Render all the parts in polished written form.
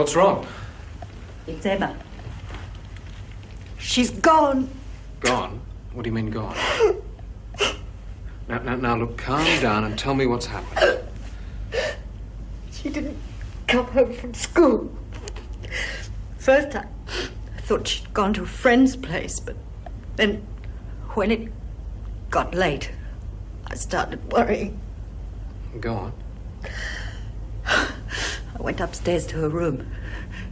What's wrong? It's Emma. She's gone. Gone? What do you mean gone? Now, look, calm down and tell me what's happened. She didn't come home from school. First, I thought she'd gone to a friend's place, but then when it got late, I started worrying. Go on. I went upstairs to her room.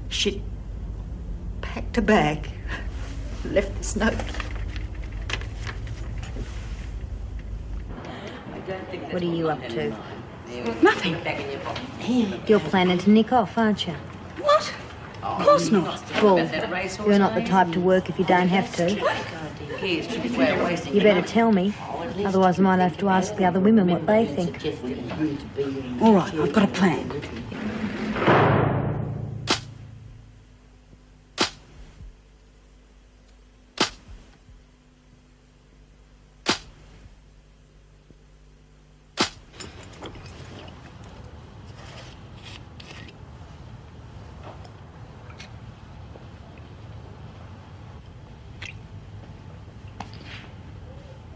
She packed a bag, left this note. What are you up to? Nothing. You're planning to nick off, aren't you? What? Of course not. Well, you're not the type to work if you don't have to. You better tell me, otherwise I might have to ask the other women what they think. All right, I've got a plan.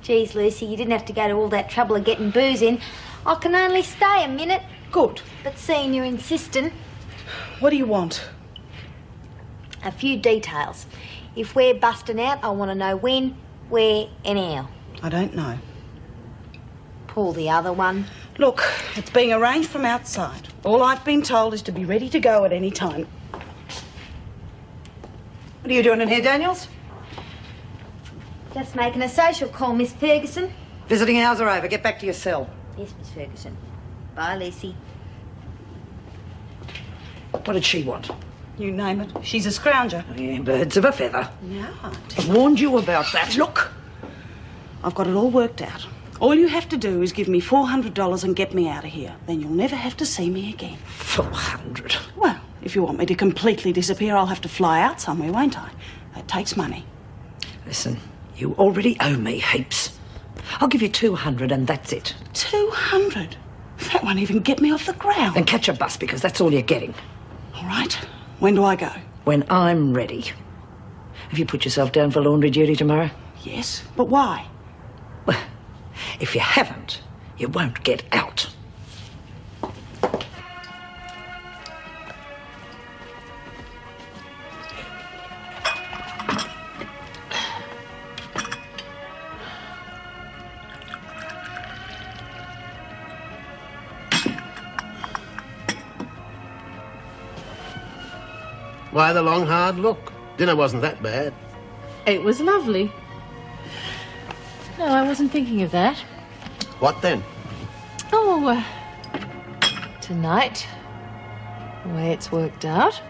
Geez, Lucy, you didn't have to go to all that trouble of getting booze in. I can only stay a minute. Good. But seeing you're insisting, What do you want? a few details. If we're busting out, I want to know when, where and how. I don't know. Pull the other one. Look, it's being arranged from outside. All I've been told is to be ready to go at any time. What are you doing in here, Daniels? Just making a social call, Miss Ferguson. Visiting hours are over. Get back to your cell. Yes, Miss Ferguson. Bye, Lucy. What did she want? You name it. She's a scrounger. Yeah, birds of a feather. Yeah. I've warned you about that. Look, I've got it all worked out. All you have to do is give me $400 and get me out of here. Then you'll never have to see me again. 400. Well, if you want me to completely disappear, I'll have to fly out somewhere, won't I? That takes money. Listen, you already owe me heaps. I'll give you 200 and that's it. 200? That won't even get me off the ground. Then catch a bus because that's all you're getting. All right. When do I go? When I'm ready. Have you put yourself down for laundry duty tomorrow? Yes, but why? Well, if you haven't, you won't get out. Why the long, hard look? Dinner wasn't that bad. It was lovely. No, I wasn't thinking of that. What then? Oh, tonight, the way it's worked out,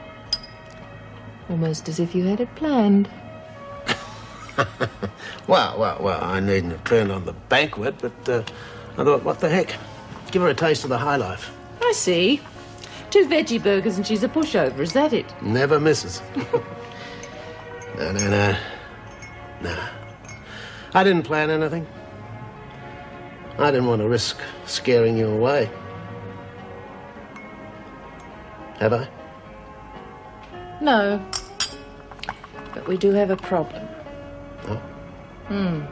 almost as if you had it planned. Well, I needn't have turned on the banquet, but I thought, what the heck? Give her a taste of the high life. I see. 2 veggie burgers and she's a pushover, is that it? Never misses. No. I didn't plan anything. I didn't want to risk scaring you away. Have I? No. But we do have a problem. Oh?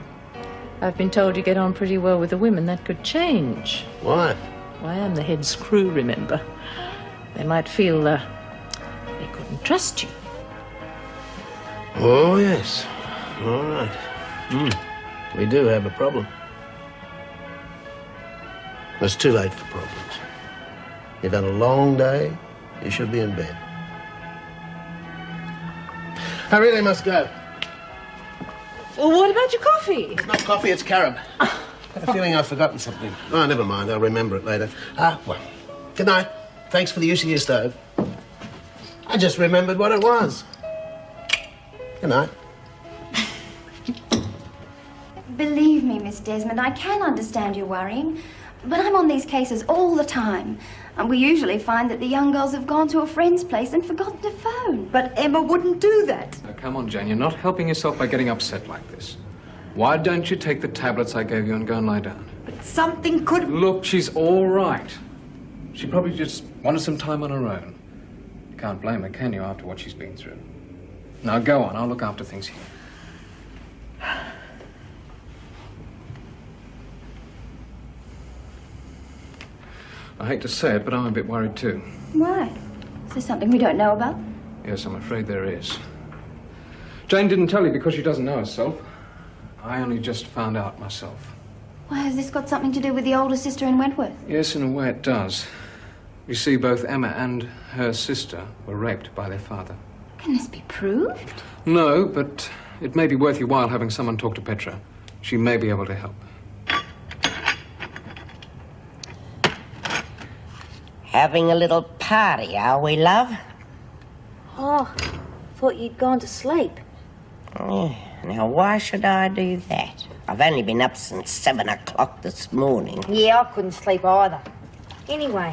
I've been told you get on pretty well with the women. That could change. Why? I am the head screw, remember. They might feel they couldn't trust you. Oh, yes. All right. We do have a problem. It's too late for problems. You've had a long day. You should be in bed. I really must go. Well, what about your coffee? It's not coffee, it's carob. I have a feeling I've forgotten something. Oh, never mind. I'll remember it later. Well, good night. Thanks for the use of your stove. I just remembered what it was. Good night. Believe me, Miss Desmond, I can understand your worrying, but I'm on these cases all the time. And we usually find that the young girls have gone to a friend's place and forgotten to phone. But Emma wouldn't do that. Now, come on, Jane. You're not helping yourself by getting upset like this. Why don't you take the tablets I gave you and go and lie down? But something could... Look, she's all right. She probably just wanted some time on her own. can't blame her, can you, after what she's been through? Now go on, I'll look after things here. I hate to say it, but I'm a bit worried too. Why? Is there something we don't know about? Yes, I'm afraid there is. Jane didn't tell you because she doesn't know herself. I only just found out myself. Why, has this got something to do with the older sister in Wentworth? Yes, in a way it does. You see, both Emma and her sister were raped by their father. Can this be proved? No, but it may be worth your while having someone talk to Petra. She may be able to help. Having a little party, are we, love? Oh, thought you'd gone to sleep. Oh, now, why should I do that? I've only been up since 7 o'clock this morning. Yeah, I couldn't sleep either. Anyway,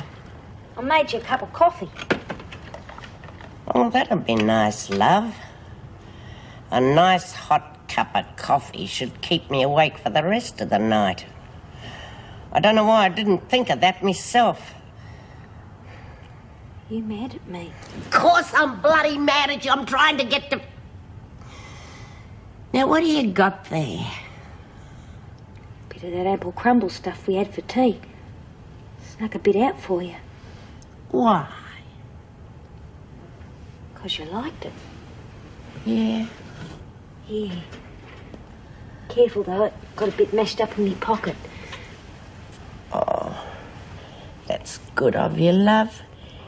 I made you a cup of coffee. Oh, that'd be nice, love. A nice hot cup of coffee should keep me awake for the rest of the night. I don't know why I didn't think of that myself. You mad at me? Of course I'm bloody mad at you. I'm trying to get to... Now, what do you got there? Bit of that apple crumble stuff we had for tea. Snuck a bit out for you. Why? 'Cause you liked it. Yeah. Yeah. Careful though, it got a bit mashed up in my pocket. Oh, that's good of you, love.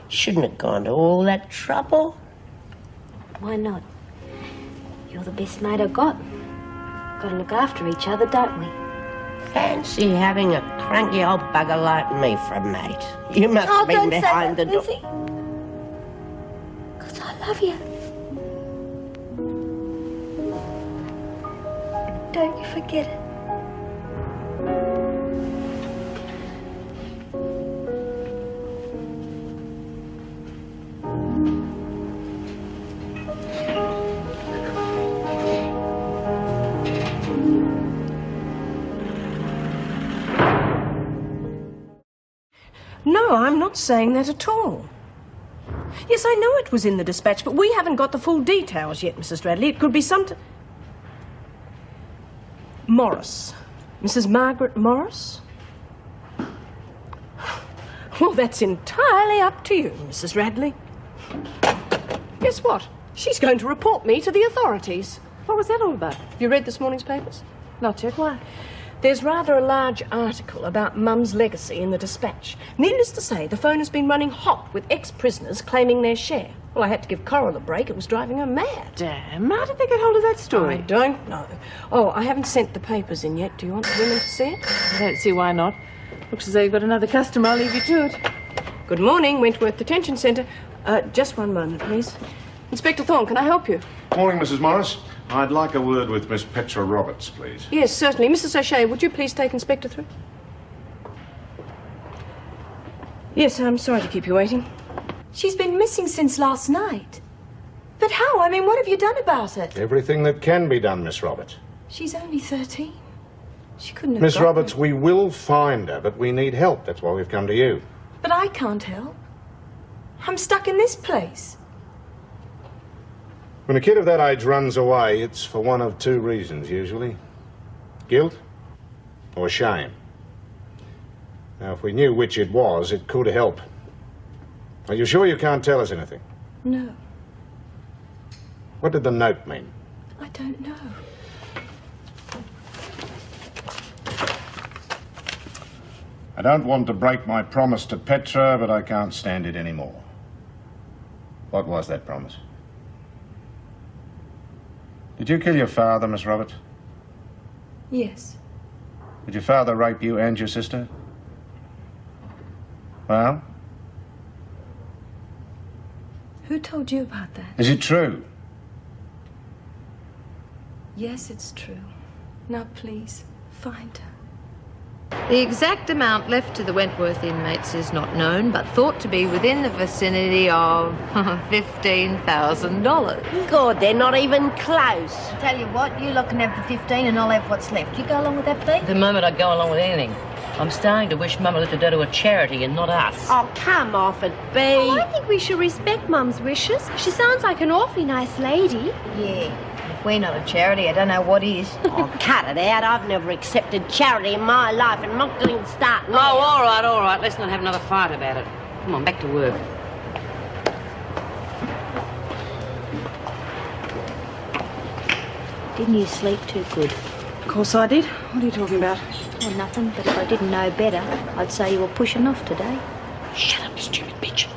Shouldn't have gone to all that trouble. Why not? You're the best mate I've got. Gotta look after each other, don't we? Fancy having a cranky old bugger like me for a mate. You must have been behind the door. 'Cause I love you. Don't you forget it. No, I'm not saying that at all. Yes, I know it was in the dispatch, but we haven't got the full details yet, Mrs. Radley. It could be something... Morris. Mrs. Margaret Morris? Well, that's entirely up to you, Mrs. Radley. Guess what? She's going to report me to the authorities. What was that all about? Have you read this morning's papers? Not yet. Why? There's rather a large article about Mum's legacy in the dispatch. Needless to say, the phone has been running hot with ex-prisoners claiming their share. Well, I had to give Coral a break. It was driving her mad. Damn, how did they get hold of that I story? don't know. Oh, I haven't sent the papers in yet. Do you want the women to see it? I don't see why not. Looks as though you've got another customer. I'll leave you to it. Good morning, Wentworth Detention Centre. Just one moment, please. Inspector Thorne, can I help you? Morning, Mrs. Morris. I'd like a word with Miss Petra Roberts, please. Yes, certainly. Mrs. O'Shea, would you please take Inspector through? Yes, I'm sorry to keep you waiting. She's been missing since last night. But how? I mean, what have you done about it? Everything that can be done, Miss Roberts. She's only 13. She couldn't have Miss gotten Roberts, it. we will find her, but we need help. That's why we've come to you. But I can't help. I'm stuck in this place. When a kid of that age runs away, it's for one of two reasons, usually. Guilt or shame. Now, if we knew which it was, it could help. Are you sure you can't tell us anything? No, What did the note mean? I don't know. I don't want to break my promise to Petra, but I can't stand it anymore. What was that promise? Did you kill your father, Miss Roberts? Yes. Did your father rape you and your sister? Well, Who told you about that? is it true? Yes, it's true. Now, please, find her. The exact amount left to the Wentworth inmates is not known, but thought to be within the vicinity of $15,000. God, they're not even close. Tell you what, you lot can have the 15 and I'll have what's left. You go along with that, Pete? The moment I go along with anything. I'm starting to wish Mum lived to do to a charity and not us. Oh, come off it, B. Oh, I think we should respect Mum's wishes. She sounds like an awfully nice lady. Yeah. If we're not a charity, I don't know what is. Oh, cut it out. I've never accepted charity in my life, and I'm not going to start now. Oh, all right. Let's not have another fight about it. Come on, back to work. Didn't you sleep too good? Of course I did. What are you talking about? Well, nothing, but if I didn't know better, I'd say you were pushing off today. Shut up, you stupid bitch.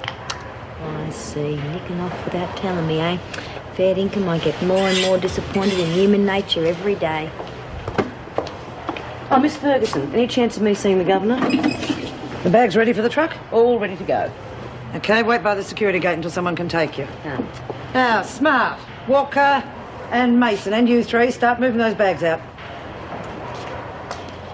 I see. Nicking off without telling me, eh? Fair income, I get more and more disappointed in human nature every day. Oh, Miss Ferguson, any chance of me seeing the Governor? The bag's ready for the truck? All ready to go. Okay, wait by the security gate until someone can take you. No. Now, Smart, Walker, and Mason, and you three, start moving those bags out.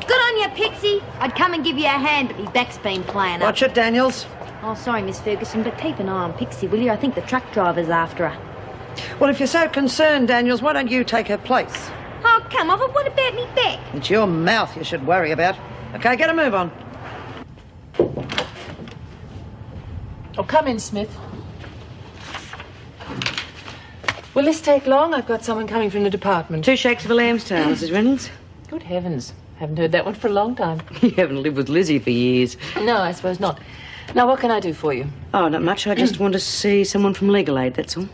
Good on you, Pixie. I'd come and give you a hand, but my back's been playing up. Watch it, Daniels. Oh, sorry, Miss Ferguson, but keep an eye on Pixie, will you? I think the truck driver's after her. Well, if you're so concerned, Daniels, why don't you take her place? Oh, come on, but what about me back? It's your mouth you should worry about. Okay, get a move on. Oh, come in, Smith. Will this take long? I've got someone coming from the department. 2 shakes of a lamb's tail, Mrs. Reynolds. Good heavens. Haven't heard that one for a long time. You haven't lived with Lizzie for years. No, I suppose not. Now, what can I do for you? Oh, not much. I just want to see someone from Legal Aid, that's all.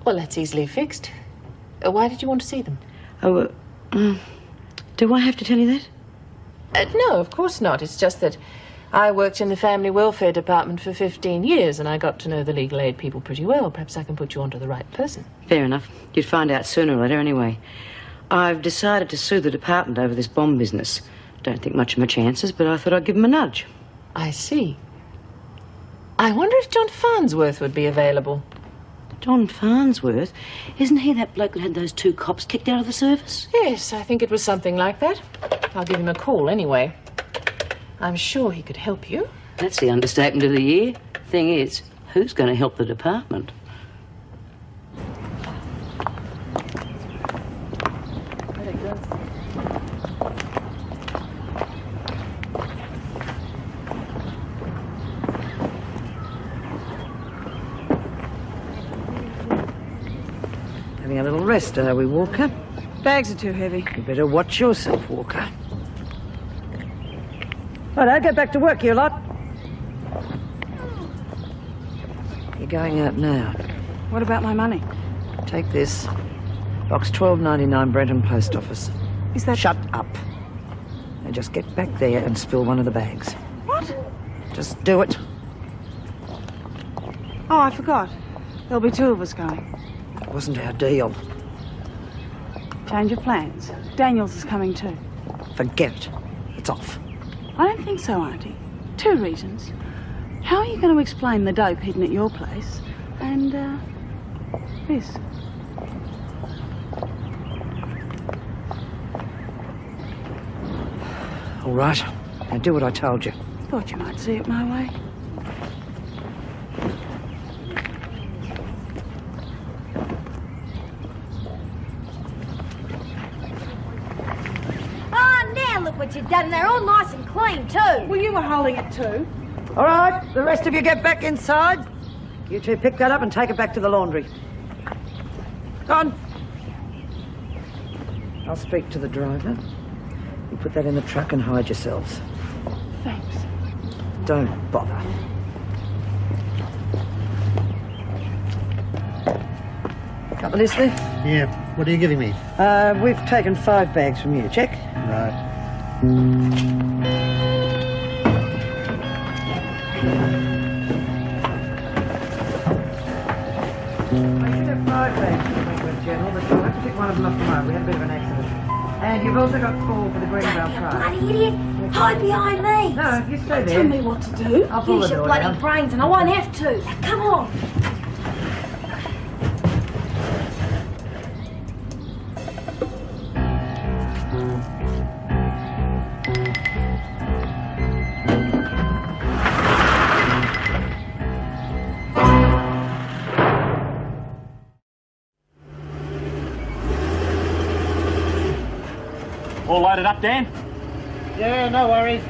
Well, that's easily fixed. Why did you want to see them? Oh, do I have to tell you that? No, of course not. It's just that I worked in the family welfare department for 15 years and I got to know the legal aid people pretty well. Perhaps I can put you onto the right person. Fair enough. You'd find out sooner or later anyway. I've decided to sue the department over this bomb business. Don't think much of my chances, but I thought I'd give them a nudge. I see. I wonder if John Farnsworth would be available. John Farnsworth? Isn't he that bloke that had those 2 cops kicked out of the service? Yes, I think it was something like that. I'll give him a call anyway. I'm sure he could help you. That's the understatement of the year. Thing is, who's going to help the department? Having a little rest, are we, Walker? Bags are too heavy. You better watch yourself, Walker. Righto, get back to work, you lot. You're going out now. What about my money? Take this. Box 1299, Brenton Post Office. Is that... Shut up. Now just get back there and spill one of the bags. What? Just do it. Oh, I forgot. There'll be 2 of us going. It wasn't our deal. Change of plans. Daniels is coming too. Forget it. It's off. I don't think so, Auntie. 2 reasons. How are you going to explain the dope hidden at your place? And, this. All right. Now do what I told you. Thought you might see it my way. Oh, now look what you've done. They're all nice and clean, too. Well, you were holding it too. All right, the rest of you get back inside. You 2 pick that up and take it back to the laundry. Go on. I'll speak to the driver. You put that in the truck and hide yourselves. Thanks. Don't bother. Got the list there? Yeah. What are you giving me? We've taken 5 bags from you. Check? Right. Well, 5 bags from Wentworth General, but you'll have to pick one of them up tomorrow. We had a bit of an accident. And you've also got 4 for the Greenvale trial. Bloody idiot. Hide behind me. No, you stay there. Tell me what to do. I'll pull Use the your door bloody down. brains and I won't have to. Now, come on. tied it up, Dan? Yeah, no worries.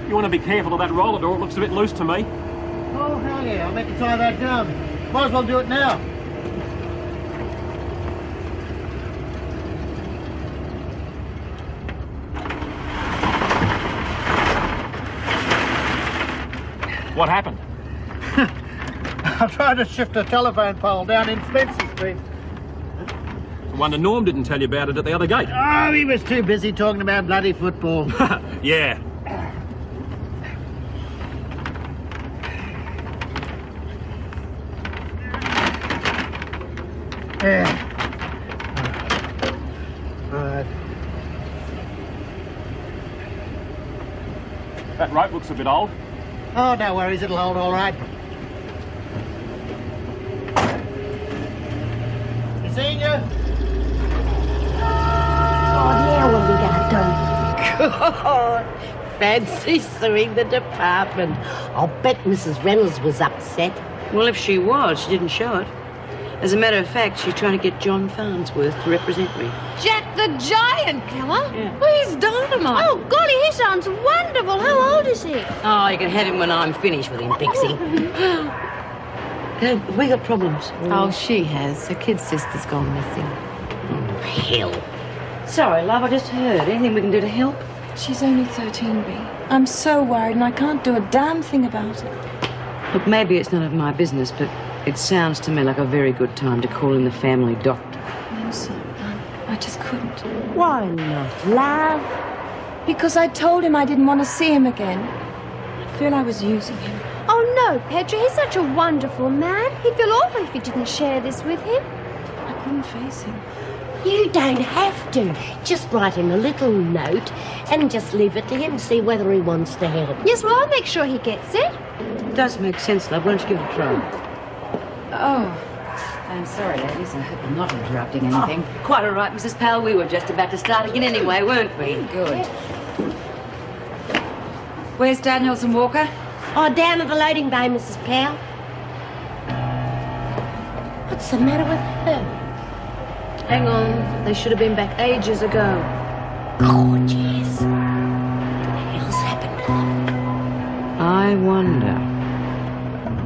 You want to be careful of that roller door. It looks a bit loose to me. Oh, hell yeah, I'll make you tie that down. Might as well do it now. What happened? I tried to shift a telephone pole down in Spencer Street. I wonder Norm didn't tell you about it at the other gate. Oh, he was too busy talking about bloody football. Yeah. Yeah. Right. That rope looks a bit old. Oh, no worries, it'll hold all right. You seen you? Oh, now what are we going to do? God, fancy suing the department. I'll bet Mrs. Reynolds was upset. Well, if she was, she didn't show it. As a matter of fact, she's trying to get John Farnsworth to represent me. Jack the Giant Killer? Yeah. Well, he's dynamite. Oh, golly, he sounds wonderful. How old is he? Oh, you can have him when I'm finished with him, Pixie. Have we got problems? Oh, she has. Her kid sister's gone missing. Oh, hell. Sorry, love, I just heard. Anything we can do to help? She's only 13, B. I'm so worried and I can't do a damn thing about it. Look, maybe it's none of my business, but it sounds to me like a very good time to call in the family doctor. No, sir. I just couldn't. Why not, love? Because I told him I didn't want to see him again. I feel I was using him. Oh, no, Petra, he's such a wonderful man. He'd feel awful if you didn't share this with him. I couldn't face him. You don't have to. Just write him a little note and just leave it to him, see whether he wants to help. Yes, well, I'll make sure he gets it. It does make sense, love. Why don't you give it a try? Oh, I'm sorry, ladies. I hope I'm not interrupting anything. Oh, quite all right, Mrs. Powell. We were just about to start again anyway, weren't we? Good. Where's Daniels and Walker? Oh, down at the loading bay, Mrs. Powell. What's the matter with her? Hang on. They should have been back ages ago. Gorgeous. What the hell's happened to them? I wonder.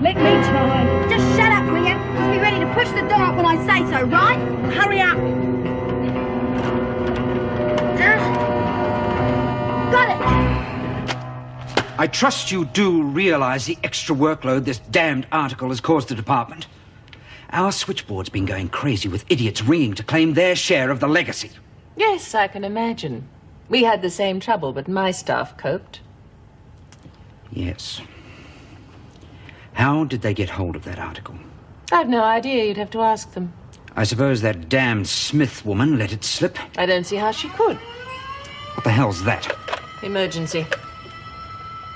Let me try. Just shut up, will you? Just be ready to push the door up when I say so, right? Hurry up. Got it. I trust you do realize the extra workload this damned article has caused the department. Our switchboard's been going crazy with idiots ringing to claim their share of the legacy. Yes, I can imagine. We had the same trouble, but my staff coped. Yes. How did they get hold of that article? I've no idea. You'd have to ask them. I suppose that damned Smith woman let it slip. I don't see how she could. What the hell's that? Emergency.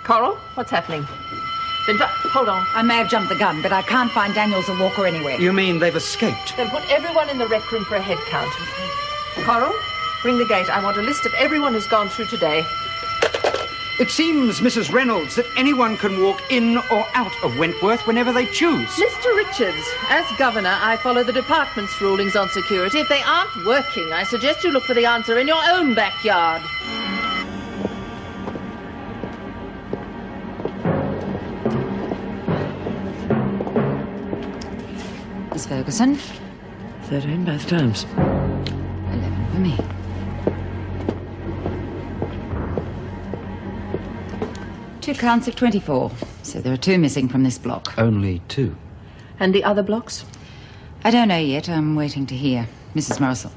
Coral, what's happening? Hold on. I may have jumped the gun, but I can't find Daniels or Walker anywhere. You mean they've escaped? Then put everyone in the rec room for a head count. Coral, ring the gate. I want a list of everyone who's gone through today. It seems, Mrs. Reynolds, that anyone can walk in or out of Wentworth whenever they choose. Mr. Richards, as governor, I follow the department's rulings on security. If they aren't working, I suggest you look for the answer in your own backyard. Miss Ferguson? 13 both times. 11 for me. Two counts of 24. So there are 2 missing from this block. Only 2. And the other blocks? I don't know yet. I'm waiting to hear. Mrs. Morrison.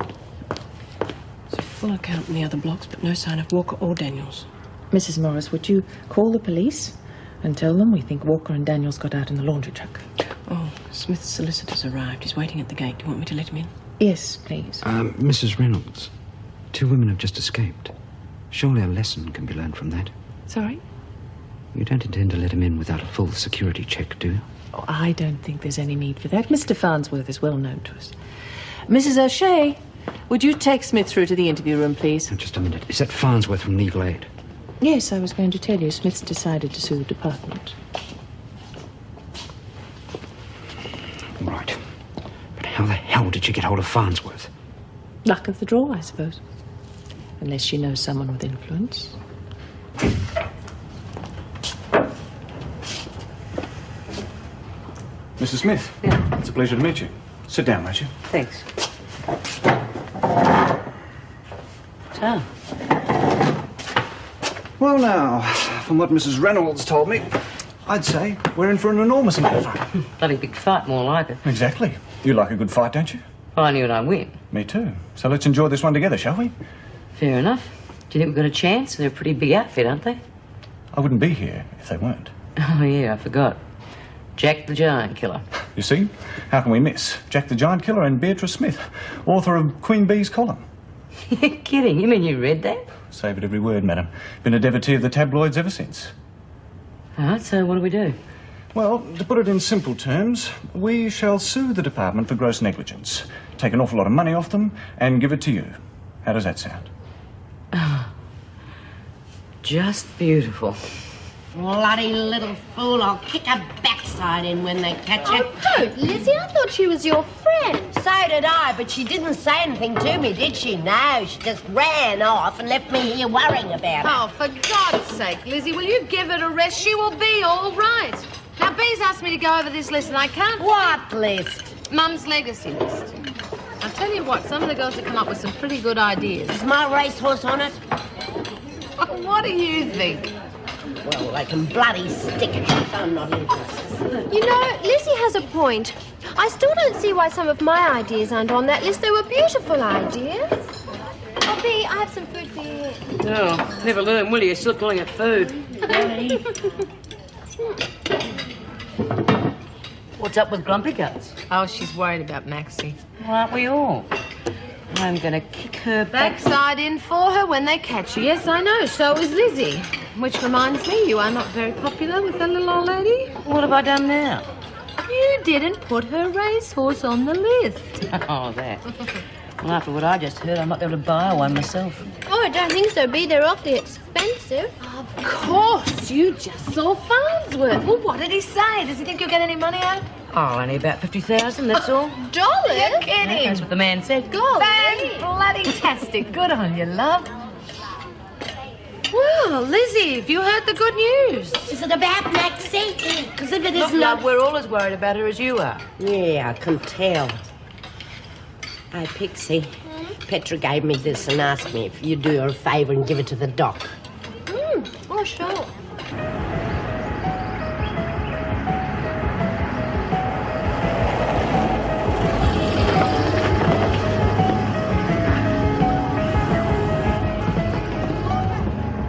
There's a full account in the other blocks, but no sign of Walker or Daniels. Mrs. Morris, would you call the police and tell them we think Walker and Daniels got out in the laundry truck? Oh, Smith's solicitor's arrived. He's waiting at the gate. Do you want me to let him in? Yes, please. Mrs. Reynolds, 2 women have just escaped. Surely a lesson can be learned from that. Sorry? You don't intend to let him in without a full security check, do you? Oh, I don't think there's any need for that. Mr. Farnsworth is well known to us. Mrs. O'Shea, would you take Smith through to the interview room, please? Just a minute. Is that Farnsworth from Legal Aid? Yes, I was going to tell you. Smith's decided to sue the department. Right. But how the hell did you get hold of Farnsworth? Luck of the draw, I suppose. Unless she knows someone with influence. Mrs. Smith. Yeah. It's a pleasure to meet you. Sit down, won't you? Thanks. So, Well, now, from what Mrs. Reynolds told me, I'd say we're in for an enormous amount of fun. bloody big fight, more like it. Exactly. You like a good fight, don't you? Well, I knew I'd win. Me too. So let's enjoy this one together, shall we? Fair enough. Do you think we've got a chance? They're a pretty big outfit, aren't they? I wouldn't be here if they weren't. Oh, yeah, I forgot. Jack the Giant Killer. You see? How can we miss? Jack the Giant Killer and Beatrice Smith, author of Queen Bee's column. You're kidding. You mean you read that? Savoured every word, madam. Been a devotee of the tabloids ever since. All right, so what do we do? Well, to put it in simple terms, we shall sue the department for gross negligence, take an awful lot of money off them, and give it to you. How does that sound? Just beautiful. Bloody little fool, I'll kick her backside in when they catch her. Oh, don't, Lizzie. I thought she was your friend. So did I, but she didn't say anything to me, did she? No, she just ran off and left me here worrying about her. Oh, for God's sake, Lizzie, will you give it a rest? She will be all right. Now, Bee's asked me to go over this list, and I can't... What list? Mum's legacy list. I'll tell you what, some of the girls have come up with some pretty good ideas. Is my racehorse on it? What do you think? Well, they can bloody stick it. I'm not interested. You know, Lizzie has a point. I still don't see why some of my ideas aren't on that list. They were beautiful ideas. Oh, Bea, I have some food for you. Oh, never learn, will you? Still calling it food. What's up with Grumpy Guts? Oh, she's worried about Maxie. Well, aren't we all? I'm gonna kick her Backside in for her when they catch her. Yes, I know. So is Lizzie. Which reminds me, you are not very popular with the little old lady. What have I done now? You didn't put her racehorse on the list. Oh, that. Well, after what I just heard, I might be able to buy one myself. Oh, I don't think so, Bea. They're awfully expensive. Of course. You just saw Farnsworth. Well, what did he say? Does he think you'll get any money out? Oh, only about 50,000, that's all. Dollars? You're kidding. That's what the man said. Golly. Fan-bloody-tastic. Good on you, love. Well, Lizzie, have you heard the good news? Is it about Maxie? Because if it Look, isn't... love, we're all as worried about her as you are. Yeah, I can tell. Hey, Pixie, Petra gave me this and asked me if you'd do her a favour and give it to the doc. Oh, sure.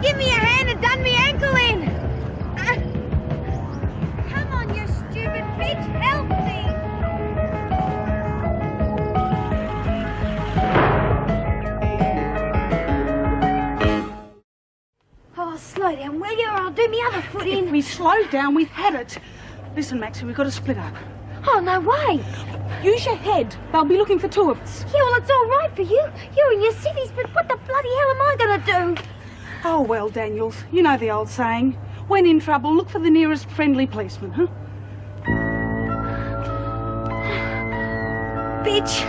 Give me a hand and done me ankle in. Come on, you stupid bitch. Help me. Oh, slow down, will you, or I'll do me other foot in. If we slow down, we've had it. Listen, Maxie, we've got to split up. Oh, no way. Use your head. They'll be looking for two of us. Yeah, well, it's all right for you. You're in your civvies, but what the bloody hell am I going to do? Oh, well, Daniels, you know the old saying. When in trouble, look for the nearest friendly policeman, huh? Bitch.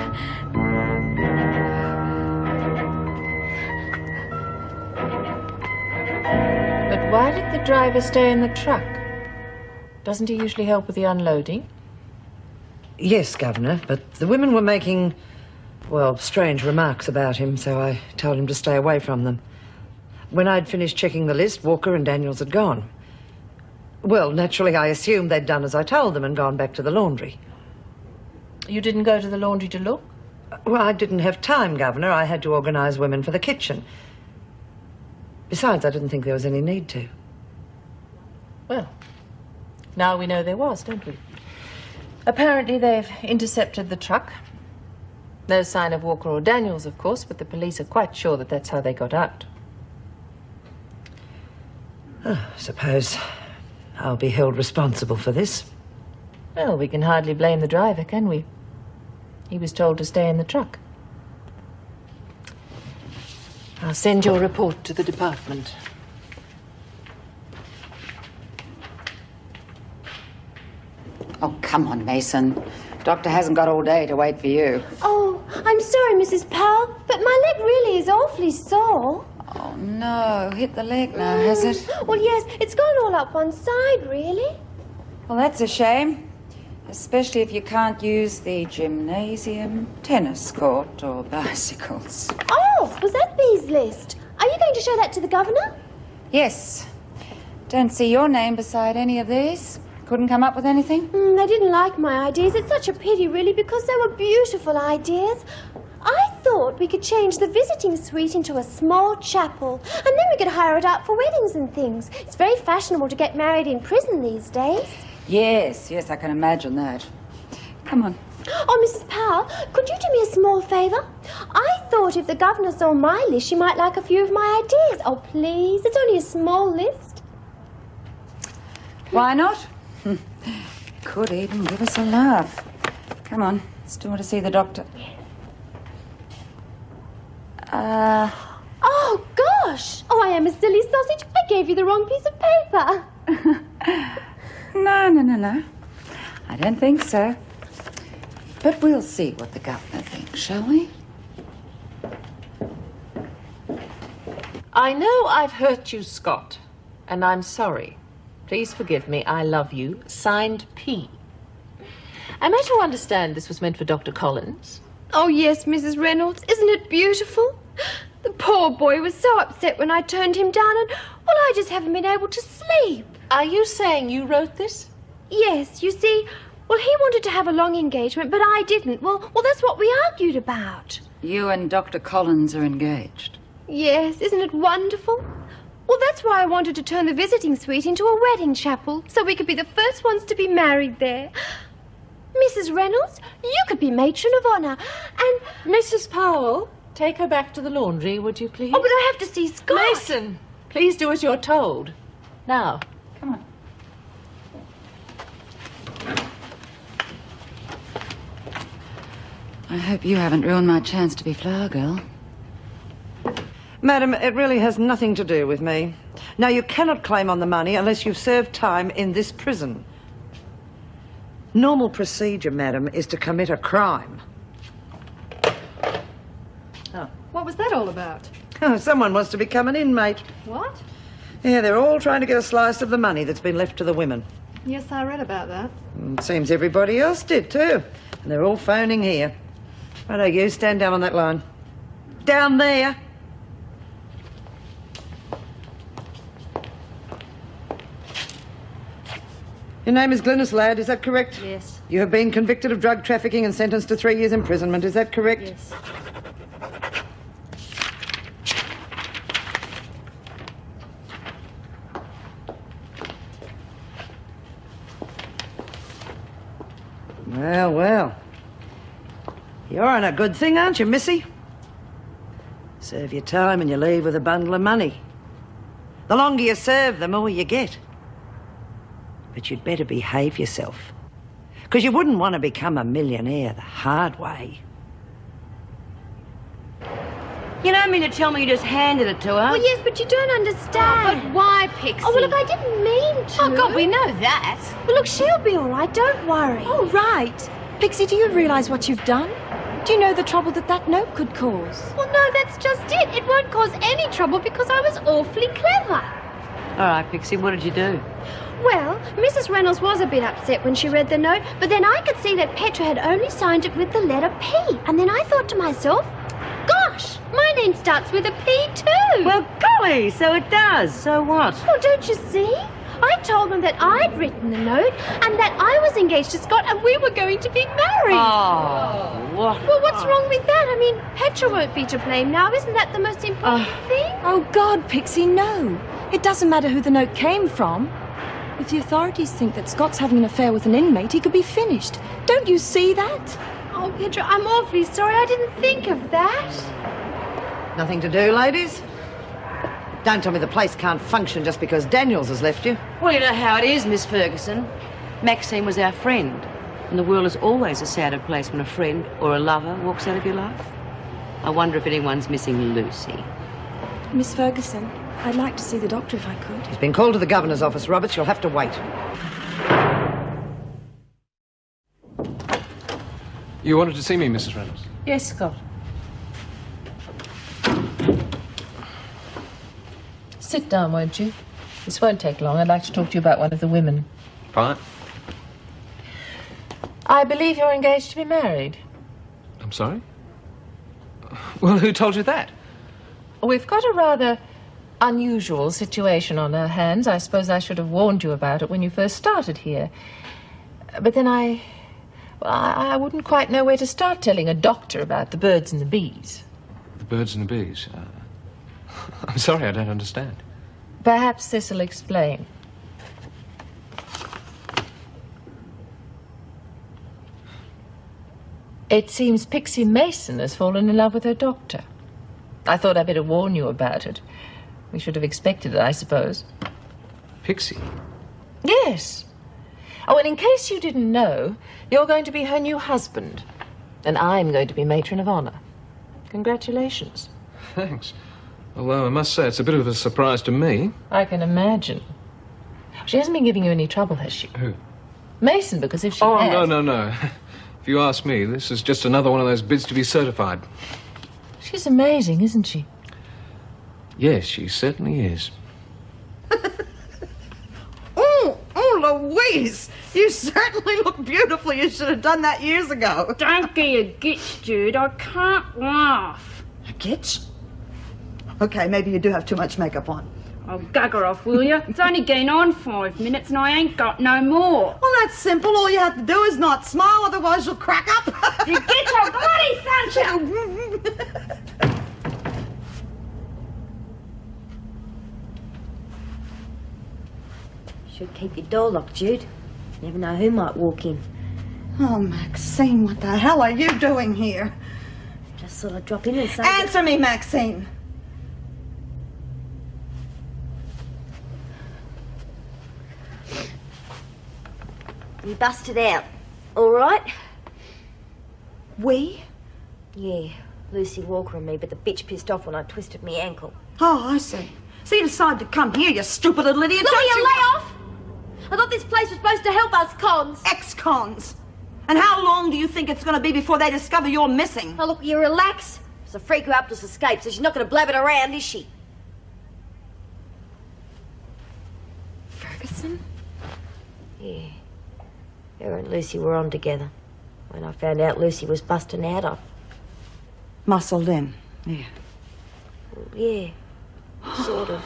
But why did the driver stay in the truck? Doesn't he usually help with the unloading? Yes, Governor, but the women were making, well, strange remarks about him, so I told him to stay away from them. When I'd finished checking the list, Walker and Daniels had gone. Well, naturally, I assumed they'd done as I told them and gone back to the laundry. You didn't go to the laundry to look? Well, I didn't have time, Governor. I had to organise women for the kitchen. Besides, I didn't think there was any need to. Well, now we know there was, don't we? Apparently they've intercepted the truck. No sign of Walker or Daniels, of course, but the police are quite sure that that's how they got out. Oh, suppose I'll be held responsible for this. Well, we can hardly blame the driver, can we? He was told to stay in the truck. I'll send your report to the department. Oh, come on, Mason. Doctor hasn't got all day to wait for you. Oh, I'm sorry, Mrs. Powell, but my leg really is awfully sore. Oh, no. Hit the leg now, has it? Well, yes, it's gone all up one side, really. Well, that's a shame. Especially if you can't use the gymnasium, tennis court, or bicycles. Oh, was that B's list? Are you going to show that to the governor? Yes. Don't see your name beside any of these. Couldn't come up with anything? They didn't like my ideas. It's such a pity, really, because they were beautiful ideas. I thought we could change the visiting suite into a small chapel, and then we could hire it out for weddings and things. It's very fashionable to get married in prison these days. Yes, I can imagine that. Come on. Oh, Mrs. Powell, could you do me a small favour? I thought if the governor saw my list, she might like a few of my ideas. Oh, please, it's only a small list. Why not? Could even give us a laugh. Come on, still want to see the doctor. Oh, gosh! Oh, I am a silly sausage. I gave you the wrong piece of paper. No. I don't think so. But we'll see what the governor thinks, shall we? I know I've hurt you, Scott, and I'm sorry. Please forgive me. I love you. Signed, P. Am I to understand this was meant for Dr. Collins? Oh, yes, Mrs. Reynolds. Isn't it beautiful? The poor boy was so upset when I turned him down, and, well, I just haven't been able to sleep. Are you saying you wrote this? Yes, you see, well, he wanted to have a long engagement, but I didn't. Well, that's what we argued about. You and Dr. Collins are engaged. Yes, isn't it wonderful? Well, that's why I wanted to turn the visiting suite into a wedding chapel, so we could be the first ones to be married there. Mrs. Reynolds, you could be matron of honour, and... Mrs. Powell, take her back to the laundry, would you please? Oh, but I have to see Scott. Mason, please do as you're told. Now. Come on. I hope you haven't ruined my chance to be flower girl. Madam, it really has nothing to do with me. Now, you cannot claim on the money unless you've served time in this prison. Normal procedure, madam, is to commit a crime. Oh, what was that all about? Oh, someone wants to become an inmate. What? Yeah, they're all trying to get a slice of the money that's been left to the women. Yes, I read about that. Seems everybody else did, too. And they're all phoning here. Righto, you stand down on that line. Down there. Your name is Glynis Ladd, is that correct? Yes. You have been convicted of drug trafficking and sentenced to 3 years imprisonment, is that correct? Yes. Well. You're on a good thing, aren't you, Missy? Serve your time and you leave with a bundle of money. The longer you serve, the more you get. But you'd better behave yourself. Because you wouldn't want to become a millionaire the hard way. You don't mean to tell me you just handed it to her? Well, yes, but you don't understand. But why, Pixie? Oh, well, look, I didn't mean to. Oh, God, we know that. Well, look, she'll be all right, don't worry. Oh, right. Pixie, do you realise what you've done? Do you know the trouble that note could cause? Well, no, that's just it. It won't cause any trouble because I was awfully clever. All right, Pixie, what did you do? Well, Mrs. Reynolds was a bit upset when she read the note, but then I could see that Petra had only signed it with the letter P. And then I thought to myself, gosh, my name starts with a P too. Well, golly, so it does. So what? Well, don't you see? I told them that I'd written the note and that I was engaged to Scott and we were going to be married. Oh, what? Well, what's wrong with that? I mean, Petra won't be to blame now. Isn't that the most important thing? Oh, God, Pixie, no. It doesn't matter who the note came from. If the authorities think that Scott's having an affair with an inmate, he could be finished. Don't you see that? Oh, Petra, I'm awfully sorry. I didn't think of that. Nothing to do, ladies? Don't tell me the place can't function just because Daniels has left you. Well, you know how it is, Miss Ferguson. Maxine was our friend, and the world is always a sadder place when a friend or a lover walks out of your life. I wonder if anyone's missing Lucy. Miss Ferguson, I'd like to see the doctor if I could. He's been called to the governor's office, Roberts. You'll have to wait. You wanted to see me, Mrs. Reynolds? Yes, Scott. Sit down, won't you? This won't take long. I'd like to talk to you about one of the women. Fine. I believe you're engaged to be married. I'm sorry? Well, who told you that? We've got a rather unusual situation on our hands. I suppose I should have warned you about it when you first started here. But then I wouldn't quite know where to start telling a doctor about the birds and the bees. The birds and the bees? I'm sorry, I don't understand. Perhaps this'll explain. It seems Pixie Mason has fallen in love with her doctor. I thought I'd better warn you about it. We should have expected it, I suppose. Pixie? Yes. Oh, and in case you didn't know, you're going to be her new husband. And I'm going to be matron of honor. Congratulations. Thanks. Although I must say it's a bit of a surprise to me. I can imagine. She hasn't been giving you any trouble, has she? Who? Mason, because if she Oh, has... no. If you ask me, this is just another one of those bids to be certified. She's amazing, isn't she? Yes, she certainly is. Oh, Louise! You certainly look beautiful. You should have done that years ago. Don't get a gitch, Jude. I can't laugh. A gitch? Okay, maybe you do have too much makeup on. Oh, bugger off, will you? It's only getting on 5 minutes and I ain't got no more. Well, that's simple. All you have to do is not smile, otherwise you'll crack up. You get your bloody sunshine! Should keep your door locked, Jude. Never know who might walk in. Oh, Maxine, what the hell are you doing here? Just sort of drop in and say... Answer me, Maxine. We busted out, all right? We? Yeah, Lucy Walker and me, but the bitch pissed off when I twisted me ankle. Oh, I see. So you decided to come here, you stupid little idiot. Look, don't you you? lay off! I thought this place was supposed to help us cons. Ex-cons. And how long do you think it's going to be before they discover you're missing? Oh, look, you relax. It's a freak who helped us escape, so she's not going to blab it around, is she? Ferguson? Yeah. Her and Lucy were on together. When I found out Lucy was busting out, I... Muscled in. Yeah. Well, yeah. Sort of.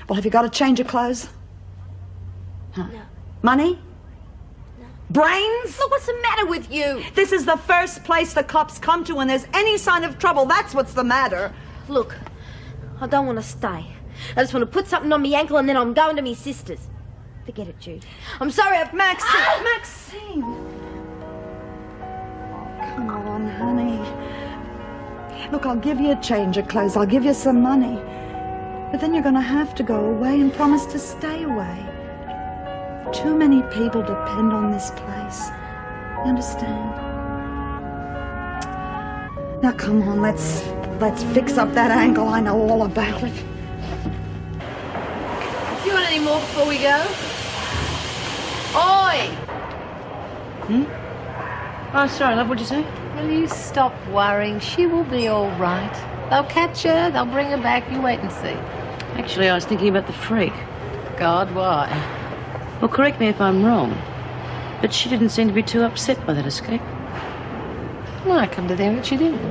Well, have you got a change of clothes? Huh? No. Money? No. Brains? Look, what's the matter with you? This is the first place the cops come to when there's any sign of trouble. That's what's the matter. Look, I don't want to stay. I just want to put something on my ankle and then I'm going to me sister's. Forget it, Jude. I'm sorry, Maxine! Maxine! Come on, honey. Look, I'll give you a change of clothes. I'll give you some money. But then you're going to have to go away and promise to stay away. Too many people depend on this place. You understand? Now, come on, let's fix up that ankle. I know all about it. Do you want any more before we go? Oi! Oh, sorry, love, what'd you say? Will you stop worrying? She will be all right. They'll catch her, they'll bring her back. You wait and see. Actually, I was thinking about the freak. God, why? Well, correct me if I'm wrong, but she didn't seem to be too upset by that escape. Well, I come to think that she didn't.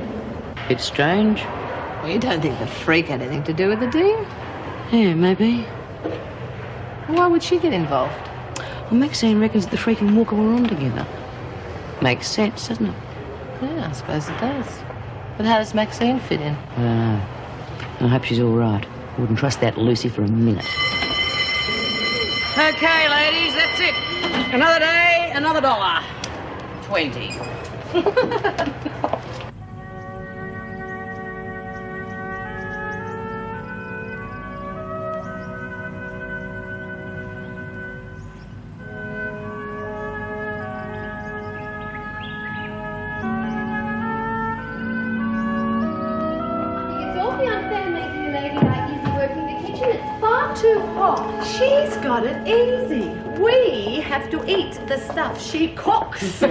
Bit strange. Well, you don't think the freak had anything to do with it, do you? Yeah, maybe. Why would she get involved? Well, Maxine reckons that the freak and Walker were on together. Makes sense, doesn't it? Yeah, I suppose it does. But how does Maxine fit in? I don't know. I hope she's all right. I wouldn't trust that Lucy for a minute. Okay, ladies, that's it. Another day, another $1. 20. Too hot. She's got it easy. We have to eat the stuff she cooks.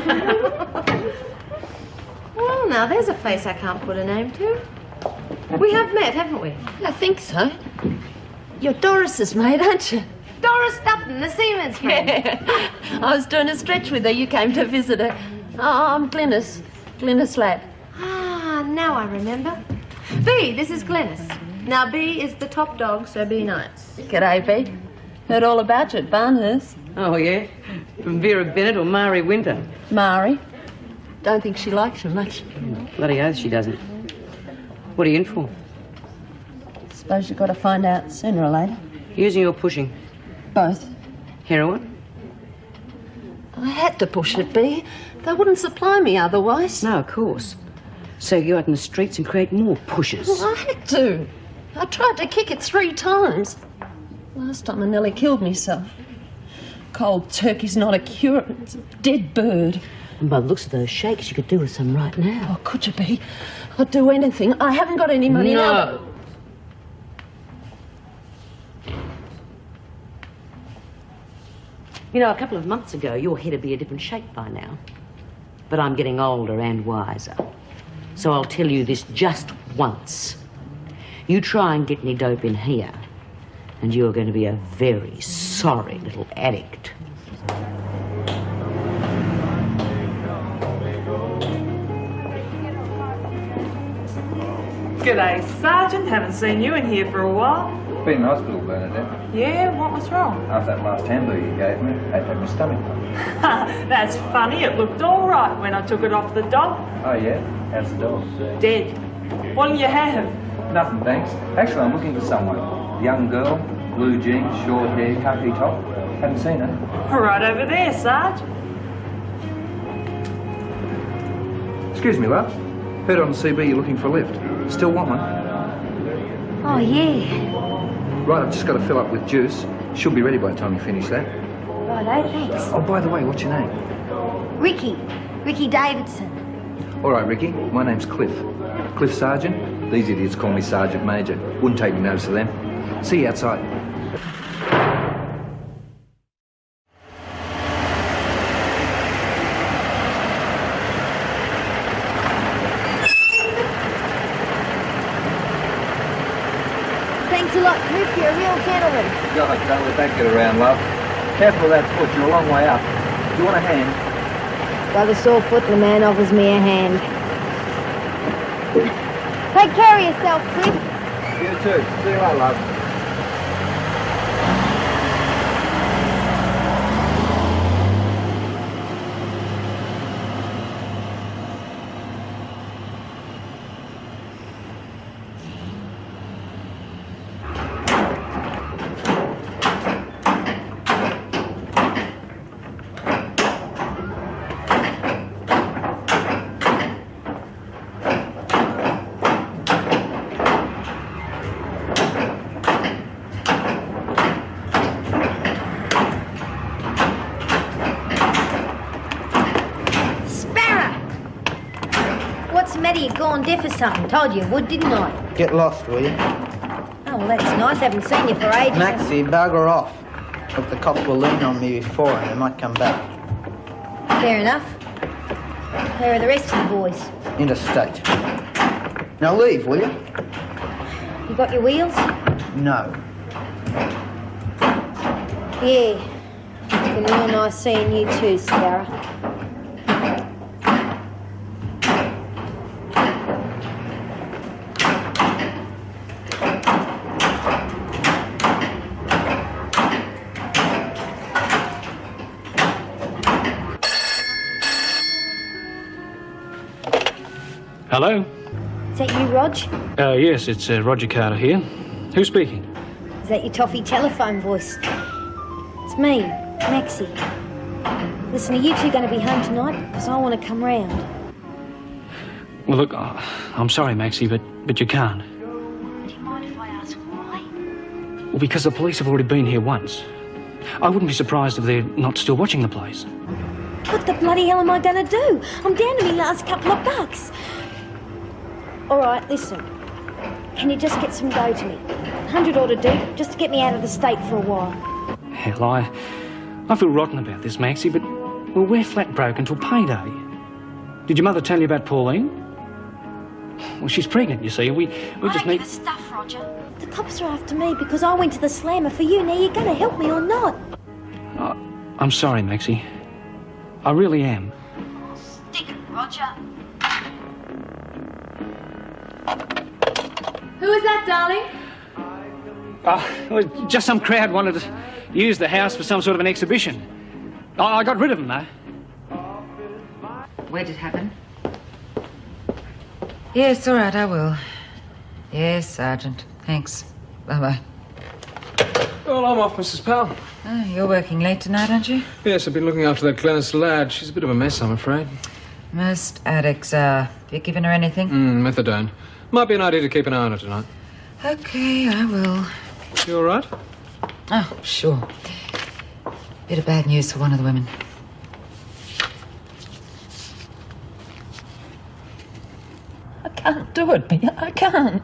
Well, now, there's a face I can't put a name to. We have met, haven't we? I think so. You're Doris's mate, aren't you? Doris Dutton, the seaman's friend. Yeah. I was doing a stretch with her. You came to visit her. Oh, I'm Glynis. Glynis Ladd. Ah, now I remember. B, this is Glynis. Now, B is the top dog, so be nice. G'day, B. Heard all about you at Barnhurst. Oh, yeah? From Vera Bennett or Mari Winter? Mari. Don't think she likes you much. Bloody oath she doesn't. What are you in for? Suppose you've got to find out sooner or later. Using or pushing? Both. Heroin? I had to push it, B. They wouldn't supply me otherwise. No, of course. So you go out in the streets and create more pushes. Well, I had to. I tried to kick it 3 times. Last time I nearly killed myself. Cold turkey's not a cure. It's a dead bird. And by the looks of those shakes, you could do with some right now. Oh, could you be? I'd do anything. I haven't got any money now. No. You know, a couple of months ago, your head would be a different shape by now. But I'm getting older and wiser. So I'll tell you this just once. You try and get any dope in here, and you're going to be a very sorry little addict. G'day, Sergeant. Haven't seen you in here for a while. Been in hospital, Bernadette. Yeah, what was wrong? After that last hamburger you gave me, I had my stomach bug. That's funny. It looked all right when I took it off the dog. Oh, yeah? How's the dog? Dead. What'll you have? Nothing, thanks. Actually, I'm looking for someone. Young girl, blue jeans, short hair, khaki top. Haven't seen her. Right over there, Sarge. Excuse me, love. Heard on the CB you're looking for a lift. Still want one? Oh, yeah. Right, I've just got to fill up with juice. Should be ready by the time you finish that. Righto, thanks. Oh, by the way, what's your name? Ricky. Ricky Davidson. All right, Ricky. My name's Cliff. Cliff Sargent. These idiots call me Sergeant Major. Wouldn't take me notice of them. See you outside. Thanks a lot, Cliff. You're a real gentleman. God, don't let that get around, love. Careful with that foot. You're a long way up. Do you want a hand? Got a sore foot and the man offers me a hand. Take care of yourself, Cliff. You too. See you later, love. You've gone deaf or something. Told you would, didn't I? Get lost, will you? Oh, well, that's nice. Haven't seen you for ages. Maxie, bugger off. Look, the cops will lean on me before and they might come back. Fair enough. Where are the rest of the boys? Interstate. Now leave, will you? You got your wheels? No. Yeah. It's been real nice seeing you too, Sarah. Hello? Is that you, Rog? Yes, it's Roger Carter here. Who's speaking? Is that your toffee telephone voice? It's me, Maxie. Listen, are you two going to be home tonight? Because I want to come round. Well, look, I'm sorry, Maxie, but you can't. Do you mind if I ask why? Well, because the police have already been here once. I wouldn't be surprised if they're not still watching the place. What the bloody hell am I going to do? I'm down to my last couple of bucks. All right, listen. Can you just get some dough to me? 100 ought to do, just to get me out of the state for a while. Hell, I feel rotten about this, Maxie, but, well, we're flat broke until payday. Did your mother tell you about Pauline? Well, she's pregnant, you see. We just need... the stuff, Roger. The cops are after me because I went to the slammer for you. Now, you're going to help me or not? I'm sorry, Maxie. I really am. Stick it, Roger. Who is that, darling? Well, just some crowd wanted to use the house for some sort of an exhibition. I got rid of them, though. Where did it happen? Yes, all right, I will. Yes, Sergeant. Thanks. Bye-bye. Well, I'm off, Mrs. Powell. Oh, you're working late tonight, aren't you? Yes, I've been looking after that Glennis lad. She's a bit of a mess, I'm afraid. Most addicts are. Have you given her anything? Methadone. Might be an idea to keep an eye on her tonight. Okay, I will. You all right? Oh, sure. Bit of bad news for one of the women. I can't do it, Bea. I can't.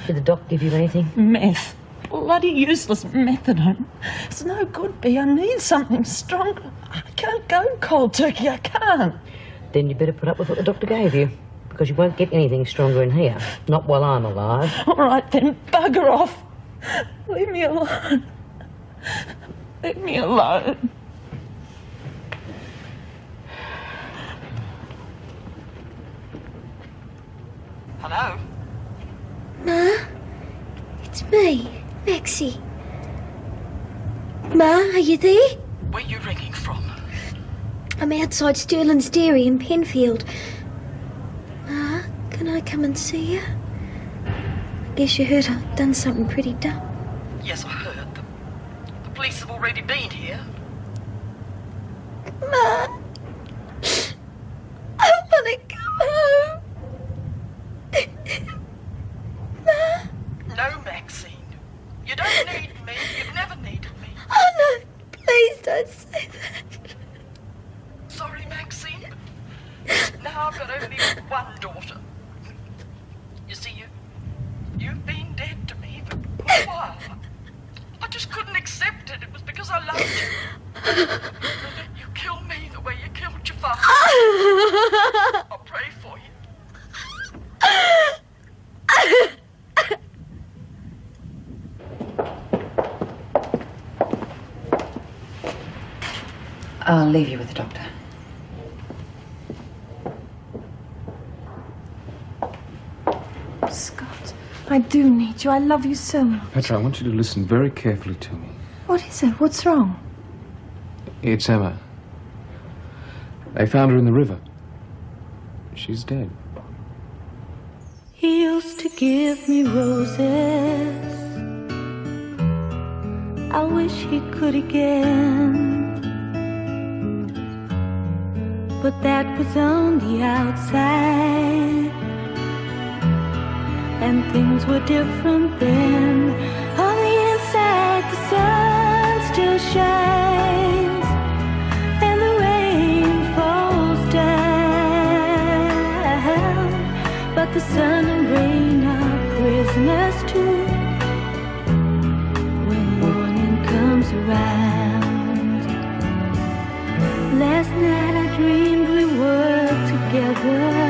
Did the doc give you anything? Meth. Bloody useless methadone. It's no good, Bea. I need something stronger. I can't go cold turkey. I can't. Then you better put up with what the doctor gave you, because you won't get anything stronger in here. Not while I'm alive. All right, then. Bugger off. Leave me alone. Leave me alone. Hello? Ma? It's me, Maxie. Ma, are you there? Where are you ringing from? I'm outside Sterling's Dairy in Penfield. Ma, can I come and see you? I guess you heard I've done something pretty dumb. Yes, I heard. The police have already been here. Ma, I want to come home. Ma? No, Maxine. You don't need me. You've never needed me. Oh, no, please don't say that. Sorry, Maxine. Now I've got only one daughter. You see, you've been dead to me for a while. I just couldn't accept it. It was because I loved you. You killed me the way you killed your father. I'll pray for you. I'll leave you with the doctor. Scott, I do need you. I love you so much. Petra, I want you to listen very carefully to me. What is it? What's wrong? It's Emma. They found her in the river. She's dead. He used to give me roses. I wish he could again. But that was on the outside, and things were different then. On the inside, the sun still shines, and the rain falls down. But the sun and rain are prisoners too when morning comes around. Last night I dreamed we were together.